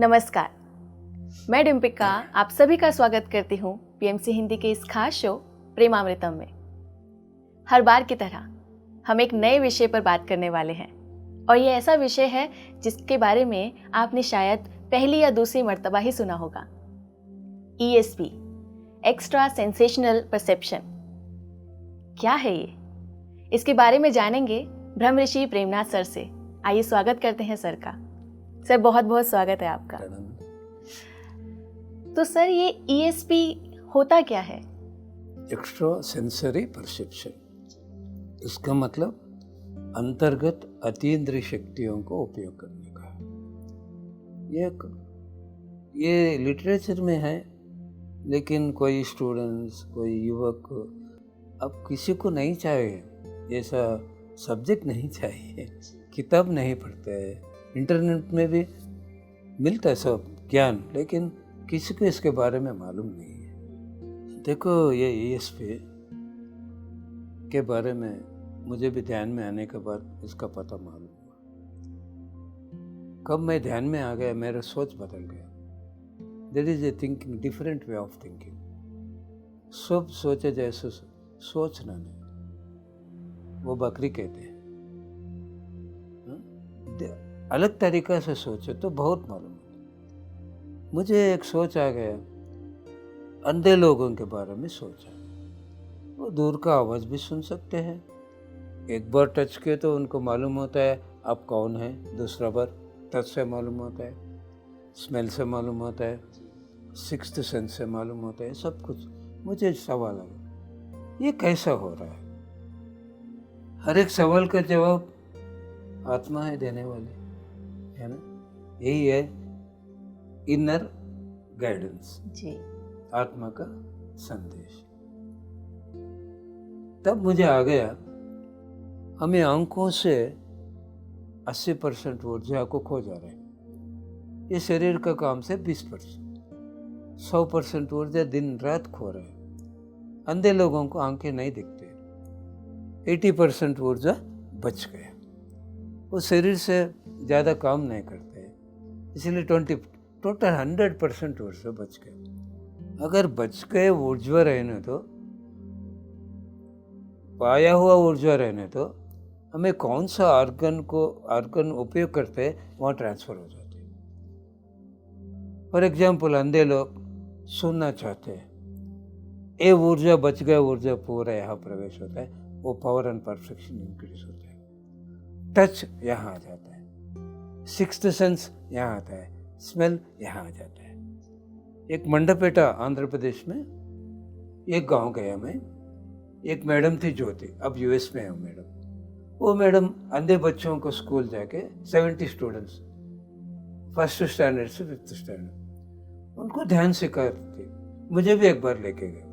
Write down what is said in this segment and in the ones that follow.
नमस्कार, मैं डिम्पिका आप सभी का स्वागत करती हूँ पीएमसी हिंदी के इस खास शो प्रेमामृतम में। हर बार की तरह हम एक नए विषय पर बात करने वाले हैं और ये ऐसा विषय है जिसके बारे में आपने शायद पहली या दूसरी मर्तबा ही सुना होगा। ESP, extra sensational perception. क्या है ये? इसके बारे में जानेंगे ब्रह्म ऋषि प्रेमनाथ सर से। आइए स्वागत करते हैं सर का। सर बहुत बहुत स्वागत है आपका। तो सर ये ESP होता क्या है? एक्स्ट्रा सेंसरी परसेप्शन, इसका मतलब अंतर्गत अतीन्द्रिय शक्तियों को उपयोग करने का है। ये लिटरेचर में है, लेकिन कोई स्टूडेंट्स, कोई युवक अब किसी को नहीं चाहिए, ऐसा सब्जेक्ट नहीं चाहिए, किताब नहीं पढ़ते हैं, इंटरनेट में भी मिलता है सब ज्ञान, लेकिन किसी को इसके बारे में मालूम नहीं है। देखो, ये ESP के बारे में मुझे भी ध्यान में आने के बाद इसका पता मालूम हुआ। कब मैं ध्यान में आ गया, मेरा सोच बदल गया। There is a thinking, different way of thinking. सब सोचे जैसे सोचना नहीं, वो बकरी कहते हैं। अलग तरीका से सोचे तो बहुत मालूम होता। मुझे एक सोच आ गया, अंधे लोगों के बारे में सोचा। वो दूर का आवाज़ भी सुन सकते हैं, एक बार टच किए तो उनको मालूम होता है आप कौन है, दूसरा बार टच से मालूम होता है, स्मेल से मालूम होता है, सिक्स्थ सेंस से मालूम होता है, सब कुछ। मुझे सवाल आया, ये कैसा हो रहा है? हर एक सवाल का जवाब आत्मा है देने वाली, है ना? यही है इनर गाइडेंस जी, आत्मा का संदेश। तब मुझे आ गया, हमें आंखों से 80% ऊर्जा को खो जा रहे हैं। ये शरीर का काम से 20%, 100% ऊर्जा दिन रात खो रहे हैं। अंधे लोगों को आंखें नहीं दिखते, 80% ऊर्जा बच गया। वो शरीर से ज़्यादा काम नहीं करते, इसलिए टोटल 100% ऊर्जा बच गए। अगर बच गए ऊर्जा रहने तो, पाया हुआ ऊर्जा रहने तो, हमें कौन सा आर्गन उपयोग करते हैं वहाँ ट्रांसफ़र हो जाते हैं। फॉर एग्जाम्पल, अंधे लोग सुनना चाहते हैं, ये ऊर्जा बच गया, ऊर्जा पूरा यहाँ प्रवेश होता है, वो पावर एंड परफेक्शन इंक्रीज होता है। टच यहाँ आ जाता है, सिक्स्थ सेंस यहाँ आता है, स्मेल यहाँ आ जाता है। एक मंडपेटा आंध्र प्रदेश में एक गांव गया मैं, एक मैडम थी ज्योति, अब US में है मैडम। वो मैडम अंधे बच्चों को स्कूल जाके 70 स्टूडेंट्स, 1st स्टैंडर्ड से 5th स्टैंडर्ड, उनको ध्यान सिखाती थी। मुझे भी एक बार लेके गए,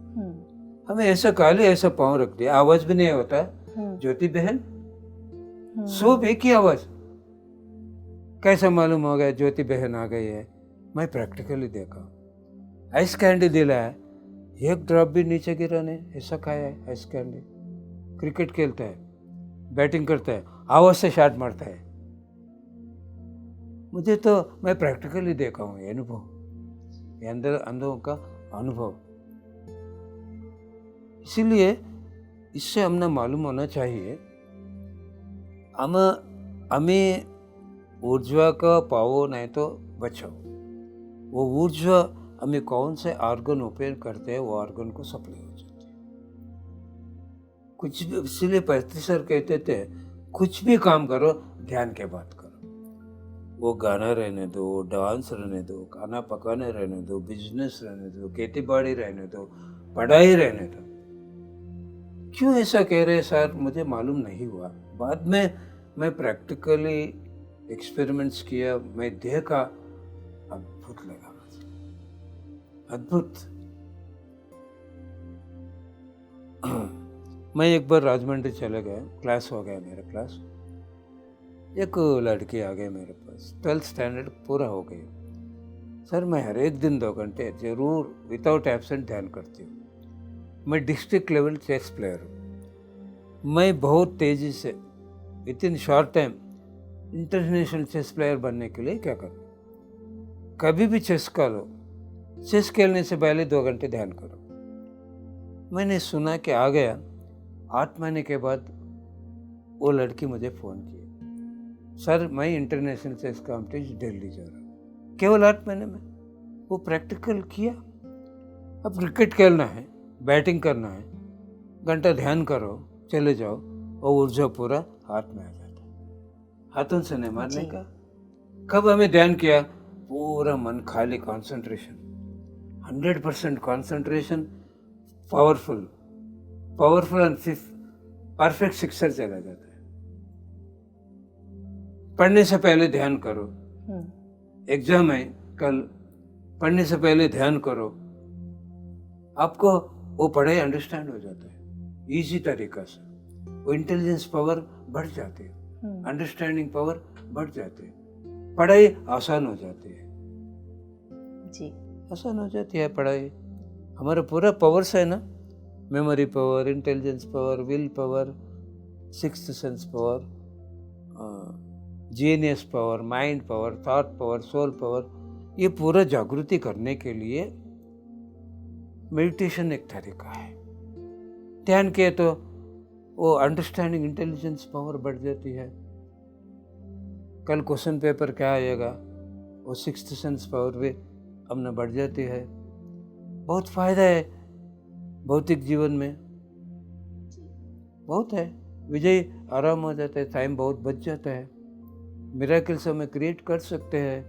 हमें ऐसा काले ऐसा पाँव रख दिया, आवाज भी नहीं होता। ज्योति बहन सब एक ही आवाज, कैसा मालूम हो गया ज्योति बहन आ गई है? मैं प्रैक्टिकली देखा, आइस कैंडी दिलाया, एक ड्रॉप भी नीचे गिरा नहीं, ऐसा खाया है आइस कैंडी। क्रिकेट खेलता है, बैटिंग करता है, आवाज से शॉट मारता है। मुझे तो, मैं प्रैक्टिकली देखा हूँ, ये अनुभव, ये अंदर अंधों का अनुभव। इसीलिए इससे हमने मालूम होना चाहिए, हमें ऊर्जा का पाओ नहीं तो बचाओ। वो ऊर्जा हमें कौन से आर्गन उपयोग करते हैं, वो आर्गन को सप्लाई हो जाती है। कुछ भी, इसलिए प्रोफेसर कहते थे कुछ भी काम करो ध्यान के बात करो। वो गाना रहने दो, डांस रहने दो, खाना पकाने रहने दो, बिजनेस रहने दो, खेती बाड़ी रहने दो, पढ़ाई रहने दो। क्यों ऐसा कह रहे सर? मुझे मालूम नहीं हुआ। बाद में मैं प्रैक्टिकली एक्सपेरिमेंट्स किया, मैं देखा, अद्भुत लगा मुझे, अद्भुत। मैं एक बार राजमंड्री चले गया, क्लास हो गया मेरा क्लास, एक लड़की आ गई मेरे पास, 12th स्टैंडर्ड पूरा हो गई। सर मैं हर एक दिन 2 घंटे जरूर विदाउट एब्सेंट ध्यान करती हूँ। मैं डिस्ट्रिक्ट लेवल चेस प्लेयर हूँ। मैं बहुत तेज़ी से within short time international chess player बनने के लिए क्या करूँ? कभी भी चेस का लो, चेस खेलने से पहले 2 घंटे ध्यान करो। मैंने सुना कि आ गया, 8 महीने के बाद वो लड़की मुझे फ़ोन की, सर मैं इंटरनेशनल चेस कॉम्पिटिशन दिल्ली जा रहा हूँ। केवल 8 महीने में वो प्रैक्टिकल किया। अब क्रिकेट खेलना है, बैटिंग करना है, घंटा ध्यान करो, चले जाओ, और ऊर्जा पूरा हाथ में आ जाता है। हाथों से नहीं मारने का। कब हमें ध्यान किया? पूरा मन खाली, concentration, 100% concentration, powerful and perfect sixer चला जाता है। पढ़ने से पहले ध्यान करो, एग्जाम है कल, पढ़ने से पहले ध्यान करो, आपको वो पढ़ाई अंडरस्टैंड हो जाता है इजी तरीका से। वो इंटेलिजेंस पावर बढ़ जाती है, अंडरस्टैंडिंग पावर बढ़ जाती है, पढ़ाई आसान हो जाती है जी, आसान हो जाती है पढ़ाई। हमारा पूरा पावर्स है ना, memory power, intelligence power, will power, sixth sense power, genius power, mind power, thought power, soul power, ये पूरा जागृति करने के लिए मेडिटेशन एक तरीका है। ध्यान किए तो वो अंडरस्टैंडिंग, इंटेलिजेंस पावर बढ़ जाती है। कल क्वेश्चन पेपर क्या आएगा, वो सिक्स्थ सेंस पावर भी हमने बढ़ जाती है। बहुत फायदा है भौतिक जीवन में, बहुत है। विजय आराम हो जाता है, टाइम बहुत बच जाता है, मिरेकल्स हमें क्रिएट कर सकते हैं।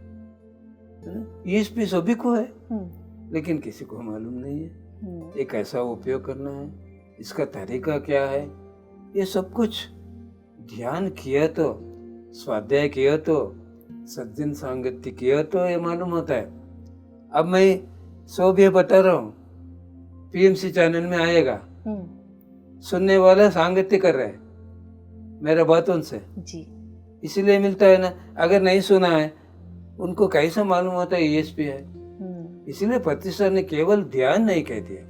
ये भी सभी को है, लेकिन किसी को मालूम नहीं है। ये कैसा उपयोग करना है, इसका तरीका क्या है, ये सब कुछ ध्यान किया तो, स्वाध्याय किया तो, सज्जन सांगत्य किया तो ये मालूम होता है। अब मैं 100 भी बता रहा हूँ, पीएमसी चैनल में आएगा, सुनने वाला सांगत्य कर रहे हैं मेरा बातों से जी, इसीलिए मिलता है ना। अगर नहीं सुना है उनको कैसा मालूम होता है ईएसपी है। इसलिए प्रतिष्ठा ने केवल ध्यान नहीं कह दिया,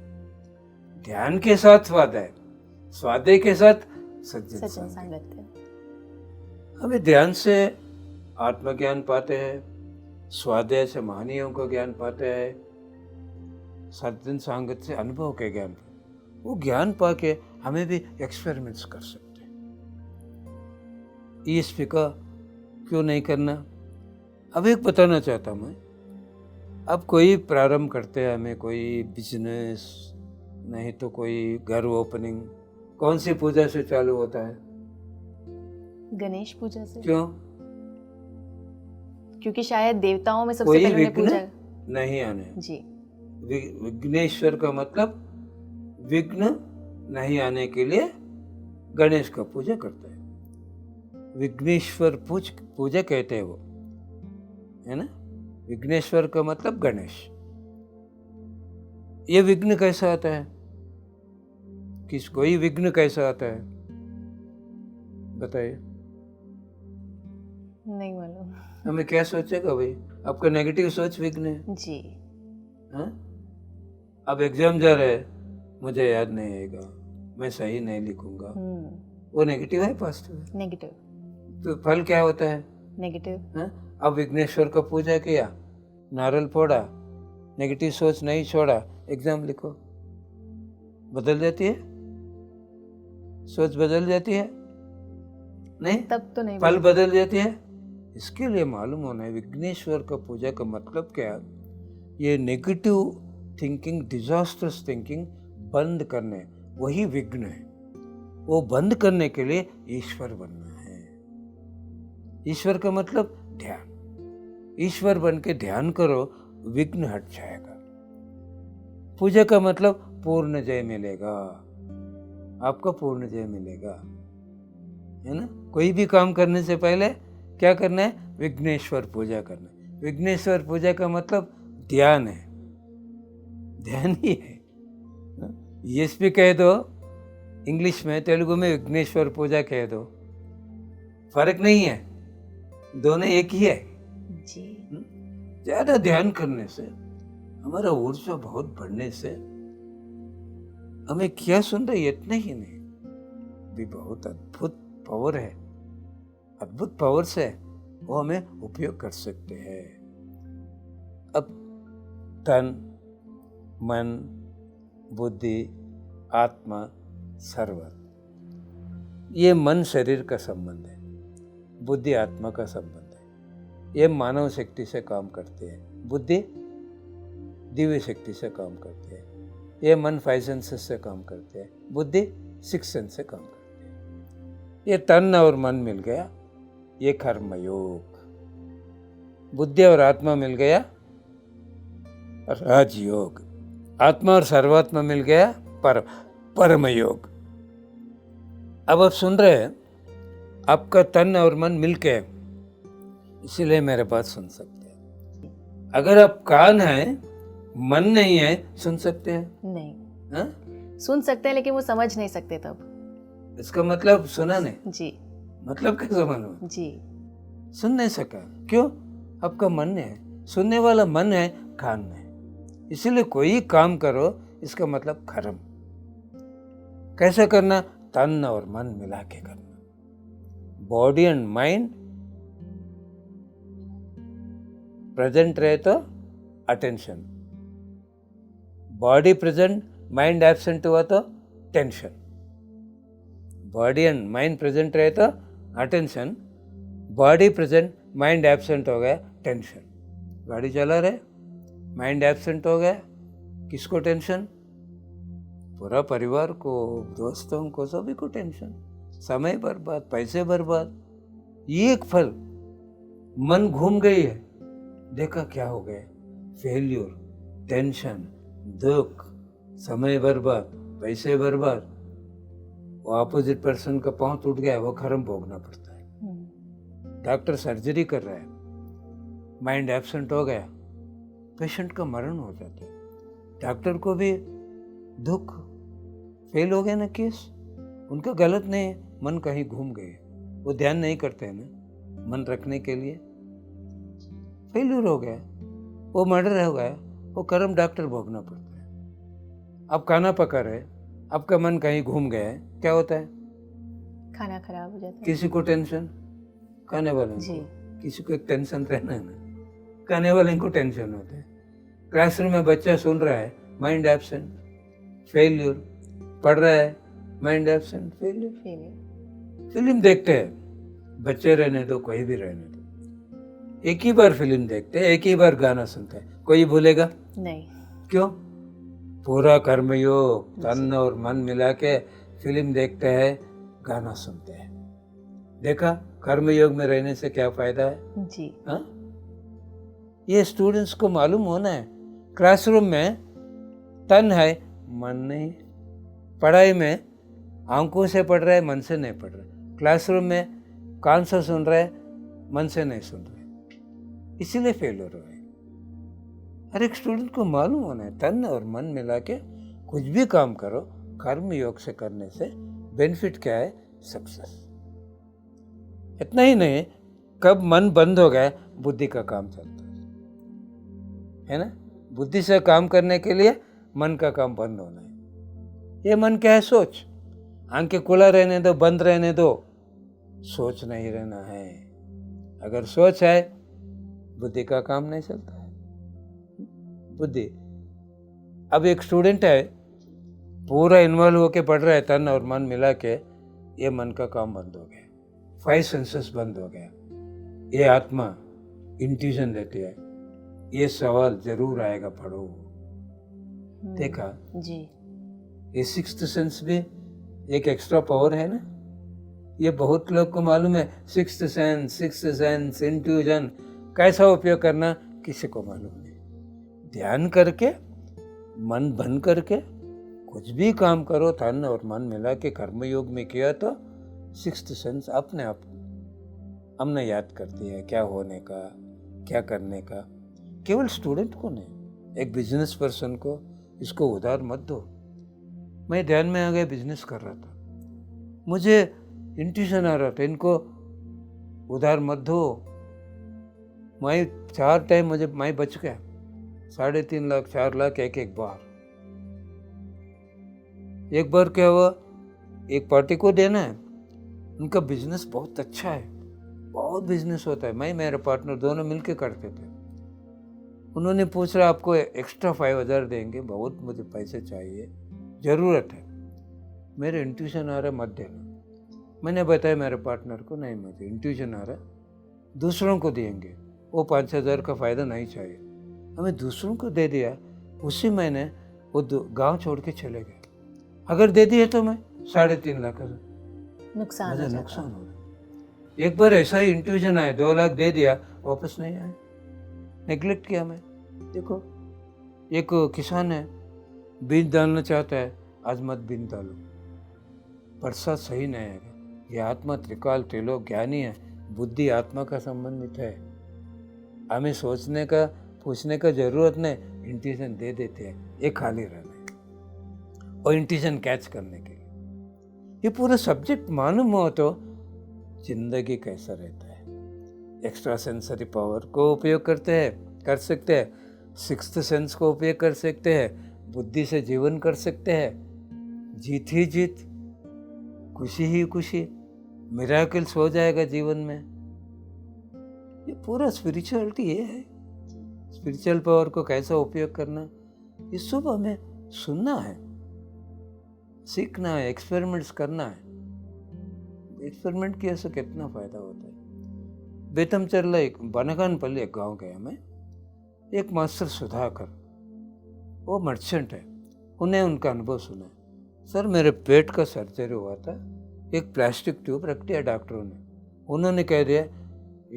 ध्यान के साथ स्वाध्याय, स्वाध्याय के साथ सज्जन सांगत्य। हमें ध्यान से आत्मज्ञान पाते हैं, स्वाध्याय से महानियों का ज्ञान पाते हैं, सज्जन सांगत से अनुभव के ज्ञान, वो ज्ञान पाके हमें भी एक्सपेरिमेंट्स कर सकते हैं। ईएसपी का क्यों नहीं करना? अब एक बताना चाहता हूँ मैं, अब कोई प्रारंभ करते हैं, हमें कोई बिजनेस, नहीं तो कोई घर ओपनिंग, कौन सी पूजा से चालू होता है? गणेश पूजा से। क्यों? क्योंकि शायद देवताओं में सबसे पहले उन्हें पूजा नहीं आने जी। विघ्नेश्वर का मतलब विघ्न नहीं आने के लिए गणेश का पूजा करता है। विघ्नेश्वर पूजा कहते हैं वो, है ना। विघ्नेश्वर का मतलब गणेश। ये विघ्न कैसा आता है? कोई विघ्न कैसा आता है बताइए? नहीं मालूम। हमें क्या सोचेगा भाई? आपका नेगेटिव सोच विघ्न है जी। हाँ? अब एग्जाम जा रहे हैं, मुझे याद नहीं आएगा, मैं सही नहीं लिखूंगा, वो नेगेटिव है पॉजिटिव है? नेगेटिव। तो फल क्या होता है? नेगेटिव। अब विघ्नेश्वर का पूजा किया, नारियल फोड़ा, नेगेटिव सोच नहीं छोड़ा, एग्जाम लिखो, बदल जाती है सोच? बदल जाती है नहीं? तब तो नहीं, फल बदल जाती है। इसके लिए मालूम होना है विघ्नेश्वर का पूजा का मतलब क्या। ये नेगेटिव थिंकिंग, डिजास्टर्स थिंकिंग बंद करने, वही विघ्न है। वो बंद करने के लिए ईश्वर बनना है। ईश्वर का मतलब ध्यान। ईश्वर बन के ध्यान करो, विघ्न हट जाएगा। पूजा का मतलब पूर्ण जय मिलेगा, आपको पूर्ण जय मिलेगा, है ना। कोई भी काम करने से पहले क्या करना है? विघ्नेश्वर पूजा करना है। विघ्नेश्वर पूजा का मतलब ध्यान है, ध्यान ही है। ईएसपी कह दो इंग्लिश में, तेलुगु में विघ्नेश्वर पूजा कह दो, फर्क नहीं है, दोनों एक ही है जी। ज्यादा ध्यान करने से हमारा ऊर्जा बहुत बढ़ने से हमें क्या सुन रहे, इतना ही नहीं भी बहुत अद्भुत पावर है, अद्भुत पावर से वो हमें उपयोग कर सकते हैं। अब तन, मन, बुद्धि, आत्मा, सर्वर, ये मन शरीर का संबंध है, बुद्धि आत्मा का संबंध है। ये मानव शक्ति से काम करते हैं, बुद्धि दिव्य शक्ति से काम करते हैं। ये मन 5 सेंसेस से काम करते हैं, बुद्धि 6 सेंस से काम करते हैं। ये तन और मन मिल गया, ये कर्मयोग। बुद्धि और आत्मा मिल गया, राजयोग। आत्मा और सर्वात्मा मिल गया, परम योग। अब आप सुन रहे हैं, आपका तन और मन मिलके, इसीलिए मेरे बात सुन सकते हैं। अगर आप कान है, मन नहीं है, सुन सकते हैं? नहीं। हा? सुन सकते हैं, लेकिन वो समझ नहीं सकते तब। इसका मतलब सुना नहीं? जी। मतलब कैसे मालूम? जी। सुन नहीं सका, क्यों? आपका मन है, सुनने वाला मन है, कान है। इसीलिए कोई काम करो, इसका मतलब कर्म। कैसे करना? तन और मन मिला के करना। बॉडी एंड माइंड प्रेजेंट रहे तो attention, body present mind absent हुआ तो tension. Body and mind present रहे तो attention, body present mind absent हो गया टेंशन। गाड़ी चला रहे, माइंड एब्सेंट हो गया, किसको टेंशन? पूरा परिवार को, दोस्तों को, सभी को टेंशन। समय बर्बाद, पैसे बर्बाद। ये एक फल, मन घूम गई है, देखा क्या हो गया? फेल्यूर, टेंशन, दुख, समय बर्बाद, पैसे बर्बाद। वो अपोजिट पर्सन का पांव टूट गया, वो कर्म भोगना पड़ता है। डॉक्टर सर्जरी कर रहा है, माइंड एब्सेंट हो गया, पेशेंट का मरण हो जाता है। डॉक्टर को भी दुख, फेल हो गया ना केस। उनका गलत नहीं है, मन कहीं घूम गए, वो ध्यान नहीं करते हैं ना मन रखने के लिए। फेल्यूर हो गया, वो मर्डर हो गया, वो कर्म डॉक्टर भोगना पड़ता है। अब खाना पका रहे, आपका मन कहीं घूम गया है, क्या होता है? खाना खराब हो जाता है। किसी को टेंशन, खाने वाले जी। को। किसी को एक टेंशन रहना है ना, खाने वाले को टेंशन होता है। क्लासरूम में बच्चा सुन रहा है, माइंड एब्सेंट, फेल्यूर। पढ़ रहा है, माइंड एब्सेंट, फेल्यूर। फिल्म देखते हैं, बच्चे रहने दो, कोई भी रहने दो, एक ही बार फिल्म देखते हैं, एक ही बार गाना सुनते हैं, कोई भूलेगा नहीं। क्यों? पूरा कर्मयोग, तन और मन मिला के फिल्म देखते हैं, गाना सुनते हैं। देखा कर्मयोग में रहने से क्या फायदा है? जी। हाँ, ये स्टूडेंट्स को मालूम होना है। क्लासरूम में तन है, मन नहीं। पढ़ाई में आंखों से पढ़ रहा है, मन से नहीं पढ़ रहा। क्लासरूम में कान से सुन रहा है, मन से नहीं सुन रहे, इसीलिए फेल हो रहा है। हर एक स्टूडेंट को मालूम होना है, तन और मन मिला के कुछ भी काम करो, कर्म योग से करने से बेनिफिट क्या है? सक्सेस। इतना ही नहीं, कब मन बंद हो गया, बुद्धि का काम चलता है ना? बुद्धि से काम करने के लिए मन का काम बंद होना है। ये मन क्या है? सोच। आंखें खुला रहने दो, बंद रहने दो, सोच नहीं रहना है। अगर सोच है, बुद्धि का काम नहीं चलता है। बुद्धि, अब एक स्टूडेंट है, पूरा इन्वॉल्व होके पढ़ रहा है, तन और मन मिला के, ये मन का काम बंद हो गया, 5 सेंसेस बंद हो गया। ये आत्मा इंट्यूशन देती है, ये सवाल जरूर आएगा, पढ़ो। देखा जी। ये 6th सेंस भी एक एक्स्ट्रा पावर है ना। ये बहुत लोग को मालूम है, 6th सेंस, इंट्यूजन कैसा उपयोग करना किसी को मालूम नहीं। ध्यान करके, मन बंद करके कुछ भी काम करो, तन और मन मिला के कर्मयोग में किया तो 6th सेंस अपने आप हमने याद करती है क्या होने का, क्या करने का। केवल स्टूडेंट को नहीं, एक बिजनेस पर्सन को इसको उधार मत दो। मैं ध्यान में आ गया, बिजनेस कर रहा था, मुझे इंट्यूशन आ रहा था, इनको उधार मत दो। मैं 4 टाइम मुझे मैं बच गया, 3.5 लाख 4 लाख एक बार। एक बार क्या हुआ, एक पार्टी को देना है, उनका बिजनेस बहुत अच्छा है, बहुत बिजनेस होता है, मैं मेरा पार्टनर दोनों मिलके करते थे। उन्होंने पूछा आपको एक्स्ट्रा 5,000 देंगे, बहुत मुझे पैसे चाहिए, ज़रूरत है। मेरे इंट्यूशन आ रहा मत देना। मैंने बताया मेरे पार्टनर को, नहीं मुझे इंट्यूशन आ रहा दूसरों को देंगे, वो 5,000 का फ़ायदा नहीं चाहिए। हमें दूसरों को दे दिया, उसी महीने वो गांव छोड़ के चले गए। अगर दे दिए तो मैं 3.5 लाख का नुकसान मुझे नुकसान हो रहा। एक बार ऐसा ही इंट्यूशन आया, 2 लाख दे दिया, वापस नहीं आया, नेग्लेक्ट किया मैं। देखो एक किसान है, बीज डालना चाहता है, आज मत बीज डालो, बरसात सही नहीं आएगा। ये आत्मा त्रिकाल त्रिलोक ज्ञानी है, बुद्धि आत्मा का संबंधित है। हमें सोचने का पूछने का जरूरत नहीं, इंट्यूशन दे देते हैं, ये खाली रहना है और इंट्यूशन कैच करने के लिए। ये पूरा सब्जेक्ट मालूम हो तो जिंदगी कैसा रहता है। एक्स्ट्रा सेंसरी पावर को उपयोग कर सकते हैं, सिक्स्थ सेंस को उपयोग कर सकते हैं, बुद्धि से जीवन कर सकते हैं, जीत ही जीत, खुशी ही खुशी, मिराकल्स हो जाएगा जीवन में। ये पूरा स्पिरिचुअलिटी ये है, स्पिरिचुअल पावर को कैसा उपयोग करना, ये सब हमें सुनना है, सीखना है, एक्सपेरिमेंट्स करना है। एक्सपेरिमेंट किए से कितना फायदा होता है। बेतमचर्ला एक बनगानपल्ली एक गांव गया मैं, एक मास्टर सुधाकर, वो मर्चेंट है, उन्हें उनका अनुभव सुना। सर मेरे पेट का सर्जरी हुआ था, एक प्लास्टिक ट्यूब रख दिया डॉक्टरों ने, उन्होंने कह दिया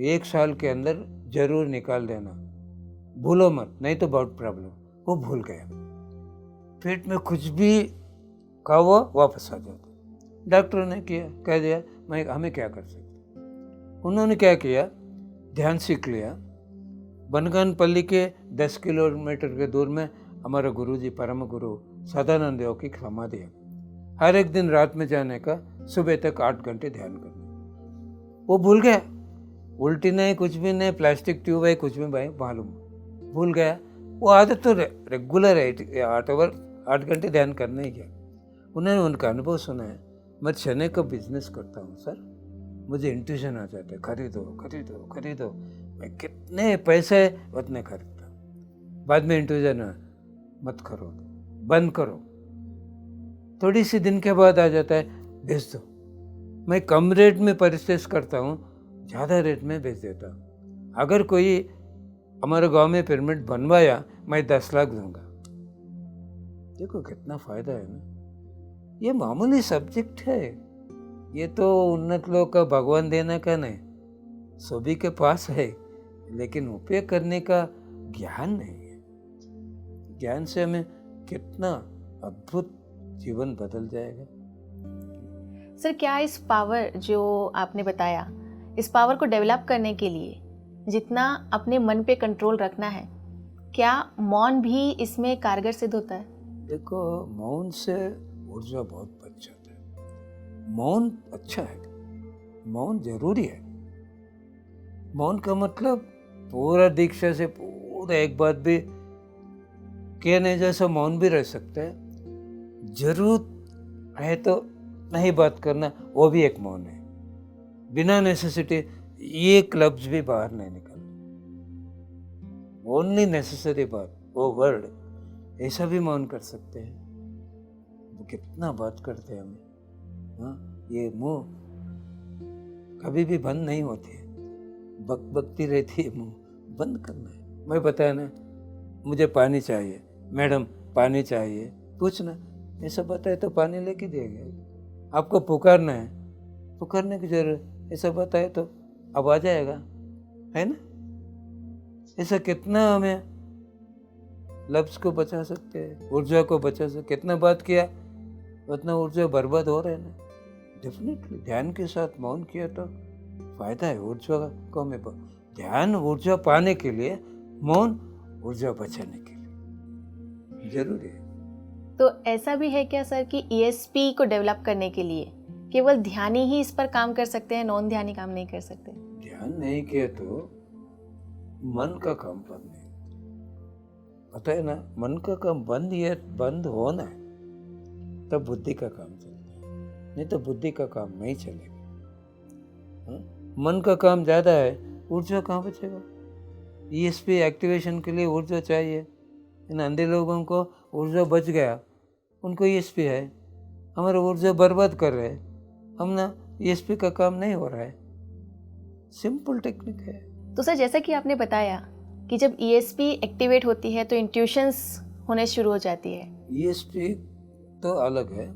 1 साल के अंदर जरूर निकाल देना, भूलो मत, नहीं तो बहुत प्रॉब्लम। वो भूल गया, पेट में कुछ भी खाओ वापस आ जाता। डॉक्टरों ने कह दिया हमें क्या कर सकते। उन्होंने क्या किया, ध्यान सीख लिया। बनगानपल्ली के 10 किलोमीटर के दूर में हमारा गुरुजी परम गुरु सदानंद योग की समाधि है। हर एक दिन रात में जाने का, सुबह तक 8 घंटे ध्यान करना। वो भूल गया, उल्टी नहीं, कुछ भी नहीं, प्लास्टिक ट्यूब है, कुछ भी भाई मालूम, भूल गया। वो आदत तो रेगुलर है, 8 घंटे ध्यान करने ही गया। उन्होंने उनका अनुभव सुना है, मैं चने का बिजनेस करता हूँ सर, मुझे इंट्यूशन आ जाता है, खरीदो खरीदो खरीदो, मैं कितने पैसे उतने खरीदता। बाद में इंट्यूशन मत करो, बंद करो, थोड़ी सी दिन के बाद आ जाता है, बेच दो। मैं कम रेट में परचेस करता हूँ, ज़्यादा रेट में बेच देता हूँ। अगर कोई हमारे गांव में पिरामिड बनवाया, मैं 10 लाख दूंगा। देखो कितना फायदा है ना। ये मामूली सब्जेक्ट है, ये तो उन्नत लोग का भगवान देने का नहीं, सभी के पास है, लेकिन उपयोग करने का ज्ञान नहीं है। ज्ञान से हमें कितना अद्भुत जीवन बदल जाएगा। सर क्या इस पावर जो आपने बताया, इस पावर को डेवलप करने के लिए जितना अपने मन पे कंट्रोल रखना है, क्या मौन भी इसमें कारगर सिद्ध होता है? देखो मौन से ऊर्जा बहुत बच जाता है। मौन अच्छा है, मौन जरूरी है। मौन का मतलब पूरा दीक्षा से पूरा एक बात भी कहने जैसा मौन भी रह सकता है। जरूरत है तो नहीं बात करना, वो भी एक मौन है। बिना नेसेसिटी एक लफ्ज भी बाहर नहीं निकलना, ओनली नेसेसरी बात, वो वर्ड, ऐसा भी मौन कर सकते हैं। तो कितना बात करते हैं हमें। हाँ, ये मुंह कभी भी बंद नहीं होती है, बकती रहती है, मुंह बंद करना है। मैं बताया ना, मुझे पानी चाहिए, मैडम पानी चाहिए, पूछना, ऐसा बताए तो पानी लेके देंगे। आपको पुकारना है, पुकारने की जरूरत, ऐसा बताए तो अब आ जाएगा, है ना। ऐसा कितना हमें लफ्ज को बचा सकते हैं, ऊर्जा को बचा सकते। कितना बात किया उतना ऊर्जा बर्बाद हो रहा है ना। डेफिनेटली ध्यान के साथ मौन किया तो फायदा है। ऊर्जा को हमें ध्यान ऊर्जा पाने के लिए, मौन ऊर्जा बचाने के लिए जरूरी है। तो ऐसा भी है क्या सर कि ESP को डेवलप करने के लिए केवल ध्यानी ही इस पर काम कर सकते हैं, नॉन ध्यानी काम नहीं कर सकते? ध्यान नहीं किया तो मन का काम बंद है, पता है ना। मन का काम बंद होना है, तब बुद्धि का काम चलता है, नहीं तो बुद्धि का काम नहीं चलेगा। मन का काम ज्यादा है, ऊर्जा कहाँ बचेगा। ESP एक्टिवेशन के लिए ऊर्जा चाहिए। इन अंधे लोगों को ऊर्जा बच गया, उनको ESP है। हमारा ऊर्जा बर्बाद कर रहे हैं हम ना, ESP का काम नहीं हो रहा है। सिंपल टेक्निक है। तो सर, जैसा कि आपने बताया कि जब ESP एक्टिवेट होती है तो इंट्यूशंस होने शुरू हो जाती है। ESP तो अलग है,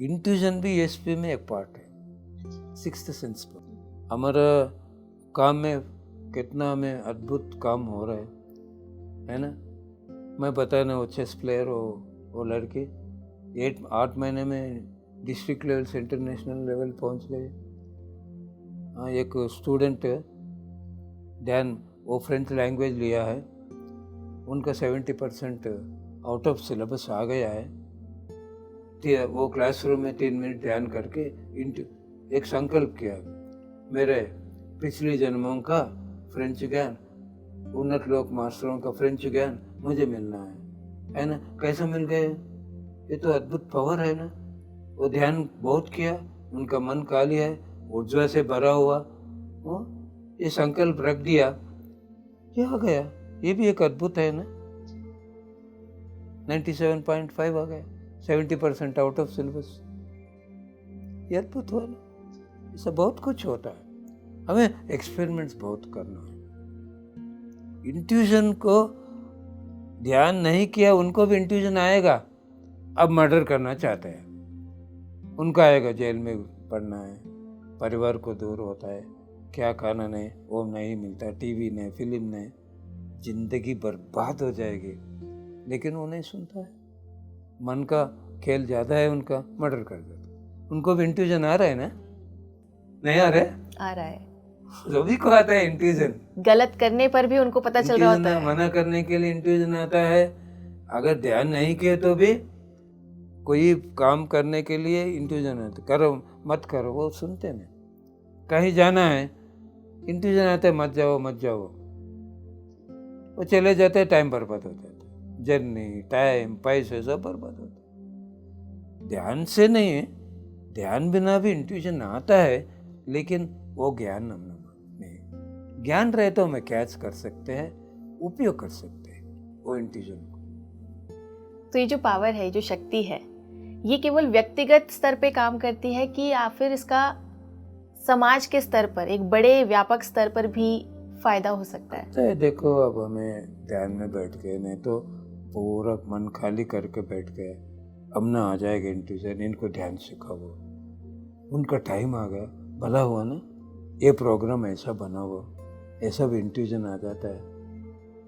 इंट्यूजन भी ESP में एक पार्ट है, सिक्स्थ सेंस पर। हमारा काम में कितना हमें अद्भुत काम हो रहा है ना। मैं बताया ना, वो चेस प्लेयर वो लड़की 8 महीने में डिस्ट्रिक्ट लेवल से इंटरनेशनल लेवल पहुंच गई। हाँ, एक स्टूडेंट ध्यान, वो फ्रेंच लैंग्वेज लिया है, उनका 70% आउट ऑफ सिलेबस आ गया है। वो क्लासरूम में 3 मिनट ध्यान करके एक संकल्प किया, मेरे पिछले जन्मों का फ्रेंच ज्ञान, उन्नत लोक मास्टरों का फ्रेंच ज्ञान मुझे मिलना है ना। कैसे मिल गए? ये तो अद्भुत पावर है ना। वो ध्यान बहुत किया, उनका मन खाली है, ऊर्जा से भरा हुआ, ये संकल्प रख दिया, ये आ गया। ये भी एक अद्भुत है ना। 97.5 आ गया, 70% आउट ऑफ सिलेबस। ये अद्भुत हुआ ना। ऐसा बहुत कुछ होता है, हमें एक्सपेरिमेंट्स बहुत करना है। इंट्यूजन को ध्यान नहीं किया, उनको भी इंट्यूजन आएगा। अब मर्डर करना चाहते हैं, उनका आएगा, जेल में पड़ना है, परिवार को दूर होता है, क्या खाना नहीं, वो नहीं मिलता, टीवी नहीं, फिल्म नहीं, जिंदगी बर्बाद हो जाएगी। लेकिन वो नहीं सुनता है, मन का खेल ज़्यादा है उनका, मर्डर कर देता। उनको भी इंट्यूजन आ रहा है ना, नहीं आ रहा है? आ रहा है, सभी को आता है इंट्यूजन। गलत करने पर भी उनको पता चल रहा होता है। मना करने के लिए इंट्यूजन आता है, अगर ध्यान नहीं किए तो भी कोई काम करने के लिए इंट्यूजन आता है, करो मत करो, वो सुनते नहीं। कहीं जाना है, इंट्यूजन आता है, मत जाओ मत जाओ, वो चले जाते हैं, टाइम बर्बाद हो जाता है, जर्नी, टाइम, पैसे सब बर्बाद होता है। ध्यान से नहीं है, ध्यान बिना भी इंट्यूजन आता है, लेकिन वो ज्ञान हम नहीं। ज्ञान रहे तो हमें कैच कर सकते हैं, उपयोग कर सकते हैं वो इंट्यूजन को। तो ये जो पावर है, जो शक्ति है, ये केवल व्यक्तिगत स्तर पे काम करती है कि या फिर इसका समाज के स्तर पर, एक बड़े व्यापक स्तर पर भी फायदा हो सकता है? देखो, अब हमें ध्यान में बैठ गए, नहीं तो पूरा मन खाली करके बैठ गए, अब ना आ जाएगा इंट्यूजन। इनको ध्यान सिखाओ, उनका टाइम आ गया, भला हुआ ना, ये प्रोग्राम ऐसा बना हुआ, ऐसा भी इंट्यूजन आ जाता है।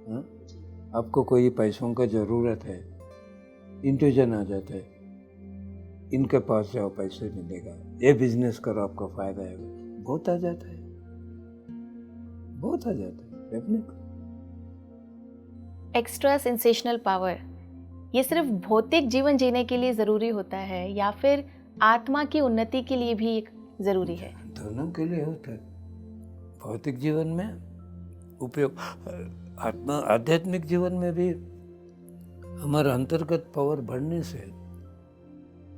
हाँ? आपको कोई पैसों का ज़रूरत है, इंट्यूजन आ जाता है, इनके पास जाओ पैसे मिलेगा, ये बिजनेस करो आपका फ़ायदा है, बहुत आ जाता है, बहुत आ जाता है डेफिनेटली। एक्स्ट्रा सेंसेशनल पावर ये सिर्फ भौतिक जीवन जीने के लिए ज़रूरी होता है या फिर आत्मा की उन्नति के लिए भी ज़रूरी है? दोनों के लिए होता है। भौतिक जीवन में उपयोग, आत्मा आध्यात्मिक जीवन में भी हमारा अंतर्गत पावर बढ़ने से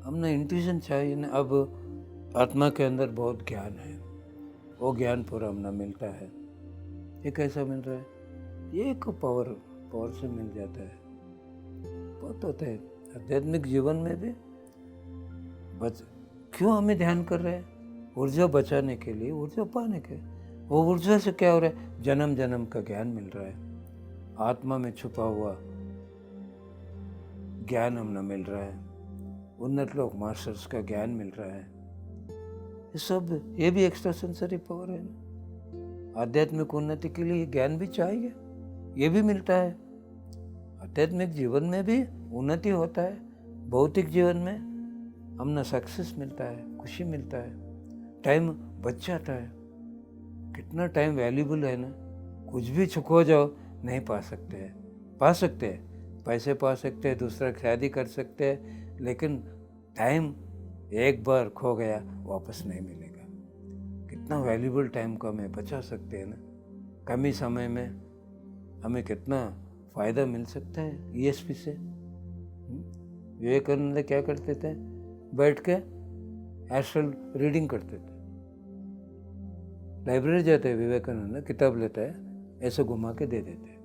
हमने इंट्यूजन चाहिए ना। अब आत्मा के अंदर बहुत ज्ञान है, वो ज्ञान पूरा हमने मिलता है। ये कैसा मिल रहा है? ये एक पावर से मिल जाता है, बहुत होता है आध्यात्मिक जीवन में भी। क्यों हमें ध्यान कर रहे हैं? ऊर्जा बचाने के लिए, ऊर्जा पाने के। वो ऊर्जा से क्या हो रहा है? जन्म जन्म का ज्ञान मिल रहा है, आत्मा में छुपा हुआ ज्ञान हमें मिल रहा है, उन्नत लोक मास्टर्स का ज्ञान मिल रहा है। ये सब, ये भी एक्स्ट्रा सेंसरी पावर है ना। आध्यात्मिक उन्नति के लिए ज्ञान भी चाहिए, ये भी मिलता है। आध्यात्मिक जीवन में भी उन्नति होता है, भौतिक जीवन में हमने सक्सेस मिलता है, खुशी मिलता है, टाइम बच जाता है। कितना टाइम वैल्यूबल है ना। कुछ भी खो जाओ, नहीं पा सकते हैं। पा सकते हैं, पैसे पा सकते हैं, दूसरा शादी कर सकते हैं, लेकिन टाइम एक बार खो गया वापस नहीं मिलेगा। कितना वैल्यूबल टाइम को हमें बचा सकते हैं ना। कम ही समय में हमें कितना फ़ायदा मिल सकता है ESP से। विवेकानंद क्या करते थे? बैठ के एस्ट्रल रीडिंग करते थे। लाइब्रेरी जाते हैं, विवेकानंद किताब लेता है, ऐसे घुमा के दे देते हैं।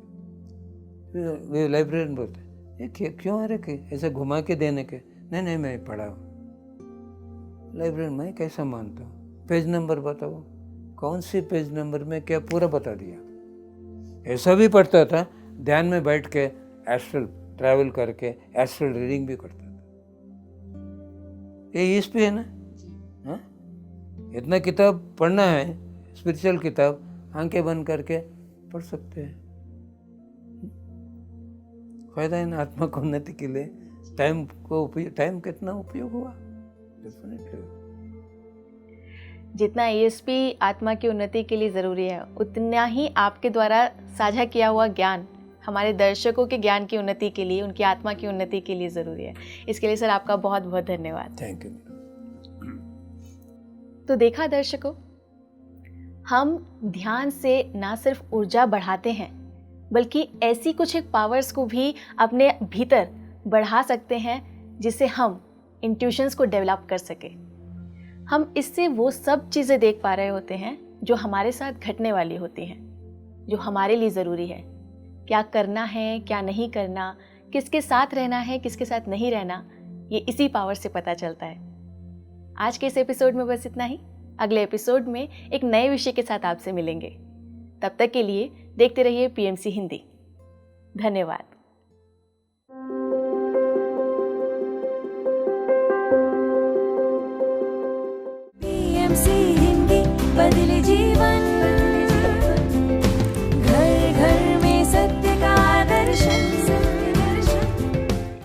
फिर वे लाइब्रेरियन बोलते ये क्यों अरे ऐसे घुमा के देने के? नहीं मैं पढ़ा हूँ। लाइब्रेरियन मैं कैसा मानता हूँ, पेज नंबर बताओ, कौन सी पेज नंबर में क्या, पूरा बता दिया। ऐसा भी पढ़ता था, ध्यान में बैठ के एस्ट्रल ट्रैवल करके एस्ट्रल रीडिंग भी करता था। ये इस पे है ना। हाँ, इतना किताब पढ़ना है, स्पिरिचुअल किताब, आंखें बंद करके पढ़ सकते हैं। फायदा है ना आत्मा को उन्नति के लिए। टाइम कितना उपयोग हुआ, डेफिनेटली। जितना ESP आत्मा की उन्नति के लिए ज़रूरी है, उतना ही आपके द्वारा साझा किया हुआ ज्ञान हमारे दर्शकों के ज्ञान की उन्नति के लिए, उनकी आत्मा की उन्नति के लिए ज़रूरी है। इसके लिए सर आपका बहुत बहुत धन्यवाद। Thank you. तो देखा दर्शकों, हम ध्यान से ना सिर्फ ऊर्जा बढ़ाते हैं, बल्कि ऐसी कुछ एक पावर्स को भी अपने भीतर बढ़ा सकते हैं जिससे हम इंट्यूशंस को डेवलप कर सके। हम इससे वो सब चीज़ें देख पा रहे होते हैं जो हमारे साथ घटने वाली होती हैं, जो हमारे लिए ज़रूरी है। क्या करना है, क्या नहीं करना, किसके साथ रहना है, किसके साथ नहीं रहना, ये इसी पावर से पता चलता है। आज के इस एपिसोड में बस इतना ही। अगले एपिसोड में एक नए विषय के साथ आपसे मिलेंगे। तब तक के लिए देखते रहिए PMC हिंदी। धन्यवाद।